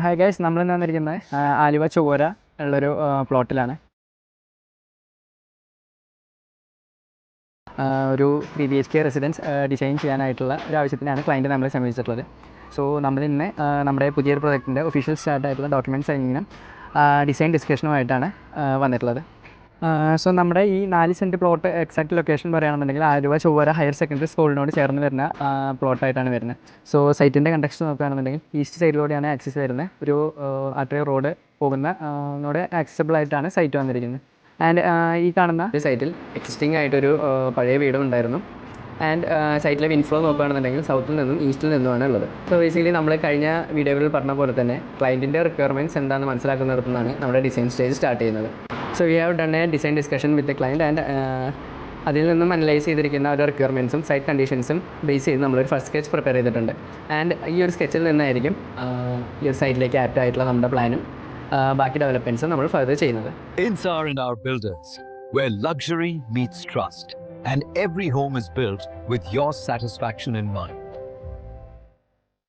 Hi guys, നമ്മളിന്ന് വന്നിരിക്കുന്നത് ആലുവ ചൊവ്വര ഉള്ളൊരു പ്ലോട്ടിലാണ്. ഒരു 3 BHK റെസിഡൻസ് ഡിസൈൻ ചെയ്യാനായിട്ടുള്ള ഒരു ആവശ്യത്തിനാണ് ക്ലയൻറ്റ് നമ്മളെ സമീപിച്ചിട്ടുള്ളത്. സോ നമ്മളിന്ന് നമ്മുടെ പുതിയൊരു പ്രൊജക്റ്റിൻ്റെ ഒഫീഷ്യൽ സ്റ്റാർട്ടായിട്ടുള്ള ഡോക്യുമെൻറ്റ് സൈനിങ്ങിനും ഡിസൈൻ ഡിസ്കഷനുമായിട്ടാണ് വന്നിട്ടുള്ളത്. സോ നമ്മുടെ ഈ 4 സെൻറ്റ് പ്ലോട്ട് എക്സാക്ട് ലൊക്കേഷൻ പറയുകയാണെന്നുണ്ടെങ്കിൽ ആലുവ ചൊവ്വര ഹയർ സെക്കൻഡറി സ്കൂളിനോട് ചേർന്ന് വരുന്ന പ്ലോട്ടായിട്ടാണ് വരുന്നത്. സോ സൈറ്റിൻ്റെ കണ്ടക്ഷൻ നോക്കുകയാണെന്നുണ്ടെങ്കിൽ ഈസ്റ്റ് സൈഡിലൂടെയാണ് ആക്സസ് വരുന്നത്. ഒരു ആർട്ടറി റോഡ് പോകുന്ന നോടെ ആക്സസിബിൾ ആയിട്ടാണ് സൈറ്റ് വന്നിരിക്കുന്നത്. ആൻഡ് ഈ കാണുന്ന സൈറ്റിൽ എക്സിസ്റ്റിംഗ് ആയിട്ടൊരു പഴയ വീടും ഉണ്ടായിരുന്നു. ആൻഡ് സൈറ്റിലെ ഇൻഫ്ലോ നോക്കുകയാണെന്നുണ്ടെങ്കിൽ സൗത്തിൽ നിന്നും ഈസ്റ്റിൽ നിന്നുമാണ് ഉള്ളത്. സോ ബേസിക്കലി നമ്മൾ കഴിഞ്ഞ വീഡിയോകളിൽ പറഞ്ഞ പോലെ തന്നെ ക്ലയൻറ്റിൻ്റെ റിക്വയർമെൻറ്റ്സ് എന്താണെന്ന് മനസ്സിലാക്കുന്നിടത്തുനിന്നാണ് നമ്മുടെ ഡിസൈൻ സ്റ്റേജ് സ്റ്റാർട്ട് ചെയ്യുന്നത്. So we have done A design discussion with the client and അതിൽ നിന്നും അനലൈസ് ചെയ്തിരിക്കുന്ന ഓരോ റിക്വയർമെൻറ്റ്സും സൈറ്റ് കണ്ടീഷൻസും ബേസ് ചെയ്ത് നമ്മളൊരു ഫസ്റ്റ് സ്കെച്ച് പ്രിപ്പയർ ചെയ്തിട്ടുണ്ട്. ആൻഡ് ഈ ഒരു സ്കെച്ചിൽ നിന്നായിരിക്കും ഈ ഒരു സൈറ്റിലേക്ക് ആപ്റ്റ് ആയിട്ടുള്ള നമ്മുടെ പ്ലാനും ബാക്കി ഡെവലപ്മെൻറ്റ്സും നമ്മൾ ഫർദർ ചെയ്യുന്നത്. Insar and our builders, where luxury meets trust, and every home is built with your satisfaction in mind.